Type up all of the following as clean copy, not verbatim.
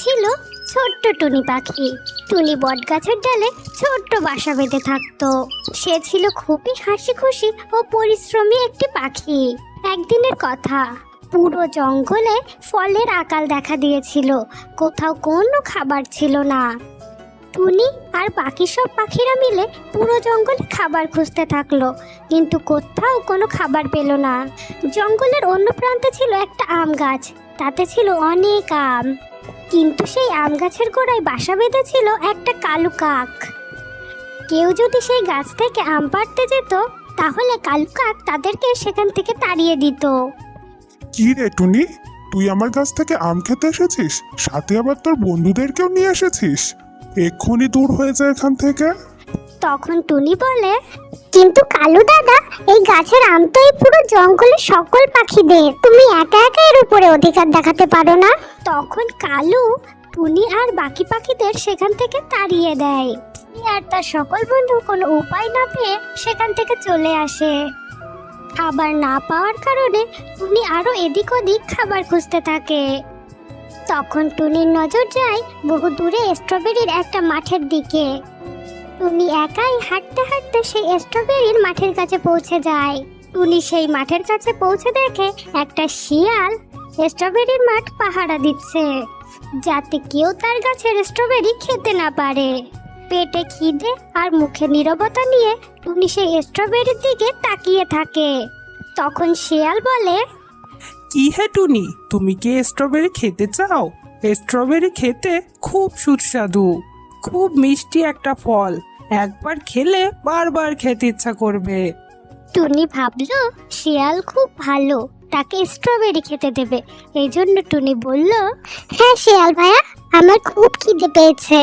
ছিল ছোট্ট টুনি পাখি। টুনি বটগাছের ডালে ছোট্ট বাসা বেঁধে থাকতো। সে ছিল খুবই হাসি খুশি ও পরিশ্রমী একটি পাখি। একদিনের কথা, পুরো জঙ্গলে ফলের আকাল দেখা দিয়েছিল। কোথাও কোনো খাবার ছিল না। টুনি আর বাকি সব পাখিরা মিলে পুরো জঙ্গলে খাবার খুঁজতে থাকলো, কিন্তু কোথাও কোনো খাবার পেল না। জঙ্গলের অন্য প্রান্তে ছিল একটা আম গাছ, তাতে ছিল অনেক আম, কিন্তু সেই আম গাছের গোড়ায় বাসা বেঁধেছিল একটা কালু কাক। কেউ যদি সেই গাছ থেকে আম পাড়তে যেত, তাহলে কালু কাক তাদেরকে সেখান থেকে তাড়িয়ে দিত। কি রে টুনি, তুই আমার কাছ থেকে আম খেতে এসেছিস, সাথে আবার তোর বন্ধুদেরকেও নিয়ে এসেছিস? এক্ষুনি দূর হয়ে যায় এখান থেকে। তখন টুনি বলে, কিন্তু কালু দাদা, এই গাছের আম তো এই পুরো জঙ্গলের সকল পাখিদের, তুমি একা একা এর উপরে অধিকার দেখাতে পারো না। তখন কালু টুনি আর বাকি পাখিদের সেখান থেকে তাড়িয়ে দেয়। টুনি আর তার সকল বন্ধু কোনো উপায় না পেয়ে সেখান থেকে চলে আসে। খাবার না পাওয়ার কারণে টুনি আরো এদিক ওদিক খাবার খুঁজতে থাকে। তখন টুনির নজর যায় বহু দূরে স্ট্রবেরির একটা মাঠের দিকে। টুনি একাই হাঁটতে হাঁটতে সেই স্ট্রবেরির মাঠের কাছে পৌঁছে যায়। টুনি সেই মাঠের কাছে পৌঁছে দেখে একটা শিয়াল স্ট্রবেরির মাঠ পাহারা দিচ্ছে, যাতে কেউ তার গাছের স্ট্রবেরি খেতে না পারে। পেটে খিদে আর মুখে নীরবতা নিয়ে টুনি সেই স্ট্রবেরির দিকে তাকিয়ে থাকে। তখন শিয়াল বলে, কি হে টুনি, তুমি কি স্ট্রবেরি খেতে চাও? স্ট্রবেরি খেতে খুব সুস্বাদু, খুব মিষ্টি একটা ফল। একবার খেলে বারবার খেতে ইচ্ছা করবে। টুনি ভাবলো শিয়াল খুব ভালো, তাকে স্ট্রবেরি খেতে দেবে। এই জন্য টুনি বলল, হ্যাঁ শিয়াল ভাইয়া, আমার খুব খিদে পেয়েছে,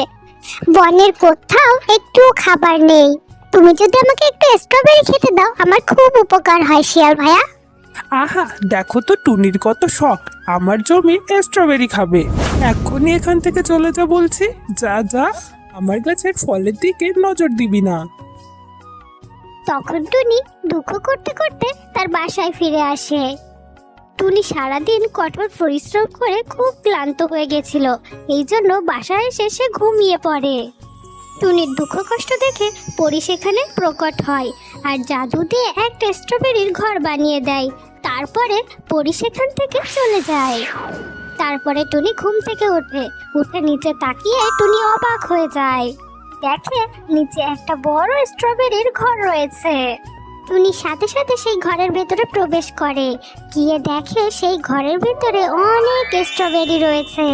বনের কোথাও একটুও খাবার নেই, তুমি যদি আমাকে একটু স্ট্রবেরি খেতে দাও আমার খুব উপকার হয় শিয়াল ভাইয়া। আহা, দেখো তো টুনির কত শখ, আমার জমি স্ট্রবেরি খাবে। এক্ষুনি এখান থেকে চলে যা বলছি, যা যা, আমার গাছের ফলের দিকে নজর দিবি না। তখন টুনি দুঃখ করতে করতে তার বাসায় ফিরে আসে। টুনি সারাদিন কঠোর পরিশ্রম করে খুব ক্লান্ত হয়ে গেছিল, এই জন্য বাসায় এসে সে ঘুমিয়ে পড়ে। টুনির দুঃখ কষ্ট দেখে পরি সেখানে প্রকট হয় আর জাদু দিয়ে একটা স্ট্রবেরির ঘর বানিয়ে দেয়। তারপরে পরি সেখান থেকে চলে যায়। তারপরে টুনি ঘুম থেকে উঠে নিচে তাকিয়ে টুনি অবাক হয়ে যায়। দেখে নিচে একটা বড় স্ট্রবেরির ঘর রয়েছে। টুনি সাথে সাথে সেই ঘরের ভেতরে প্রবেশ করে, গিয়ে দেখে সেই ঘরের ভেতরে অনেক স্ট্রবেরি রয়েছে।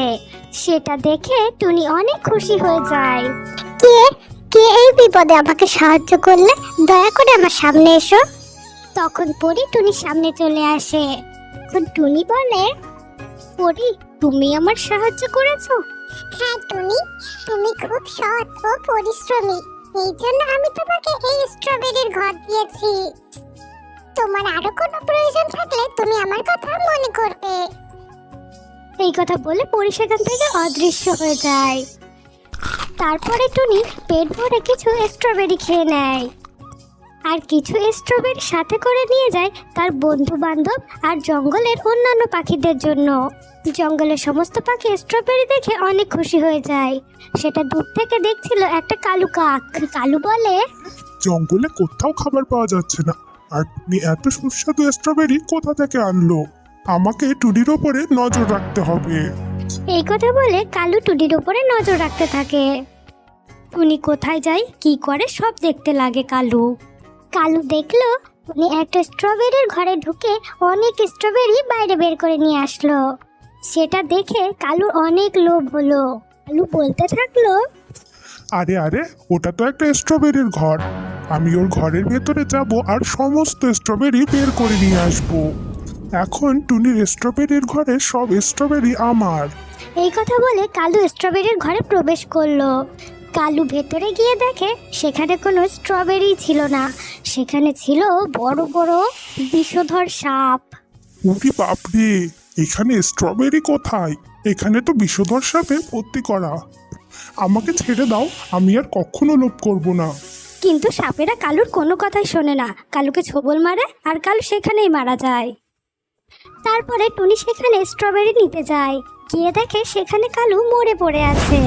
সেটা দেখে টুনি অনেক খুশি হয়ে যায়। কে কে এই বিপদে আমাকে সাহায্য করলে, দয়া করে আমার সামনে এসো। তখন পরি টুনির সামনে চলে আসে। তখন টুনি বলে, পরি, তুমি আমার সাহায্য করেছো? হ্যাঁ টুনি, তুমি খুব সৎ ও পরিশ্রমী, এই জন্য আমি তোমাকে এই স্ট্রবেরির ঘর দিয়েছি। তোমার আরো কোনো প্রয়োজন থাকলে তুমি আমার কথা মনে করবে। এই কথা বলে পরি সেখান থেকে অদৃশ্য হয়ে যায়। তারপরে টুনি পেট ভরে কিছু স্ট্রবেরি খেয়ে নেয় আর কিছু স্ট্রবেরি সাথে করে নিয়ে যায় তার বন্ধু বান্ধব আর জঙ্গলের অন্যান্য পাখিদের জন্য। জঙ্গলের সমস্ত পাখি স্ট্রবেরি দেখে অনেক খুশি হয়ে যায়। সেটা দূর থেকে দেখছিল একটা কালু কাক। কালু বলে, জঙ্গলে কোথাও খাবার পাওয়া যাচ্ছে না, আর টুনি এত সুস্বাদু স্ট্রবেরি কোথা থেকে আনলো? আমাকে টুনির ওপরে নজর রাখতে হবে। এই কথা বলে কালু টুনির উপরে নজর রাখতে থাকে। টুনি কোথায় যায় কি করে সব দেখতে লাগে কালু। কালু দেখলো টুনি একটা স্ট্রবেরির ঘরে ঢুকে অনেক স্ট্রবেরি বাইরে বের করে নিয়ে আসলো। সেটা দেখে কালুর অনেক লোভ হলো। কালু বলতে থাকলো, আরে আরে, ওটা তো একটা স্ট্রবেরির ঘর, আমি ওর ঘরের ভেতরে যাব আর সমস্ত স্ট্রবেরি বের করে নিয়ে আসবো। এখন টুনির স্ট্রবেরির ঘরে সব স্ট্রবেরি আমার। এই কথা বলে কালু স্ট্রবেরির ঘরে প্রবেশ করলো। কালু ভেতরে গিয়ে দেখে সেখানে কোনো স্ট্রবেরি ছিল না, সেখানে ছিল বড় বড় বিষধর সাপ। ওরে বাপরে, এখানে স্ট্রবেরি কোথায়? এখানে তো বিষধর সাপে ভর্তি করা। আমাকে ছেড়ে দাও, আমি আর কখনো লোভ করব না। কিন্তু সাপেরা কালুর কোনো কথাই শোনে না, কালুকে ছোবল মারে আর কালু সেখানেই মারা যায়। তারপরে টুনি সেখানে স্ট্রবেরি নিতে যায়। গিয়ে দেখে সেখানে কালু মরে পড়ে আছে।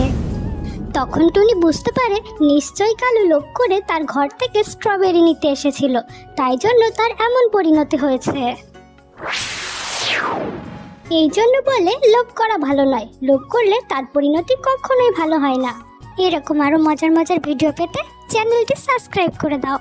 তখন টুনি বুঝতে পারে নিশ্চয়ই কালু লোভ করে তার ঘর থেকে স্ট্রবেরি নিতে এসেছিল, তাই জন্য তার এমন পরিণতি হয়েছে। এই জন্য বলে লোভ করা ভালো নয়, লোভ করলে তার পরিণতি কখনোই ভালো হয় না। এরকম আরো মজার মজার ভিডিও পেতে চ্যানেলটি সাবস্ক্রাইব করে দাও।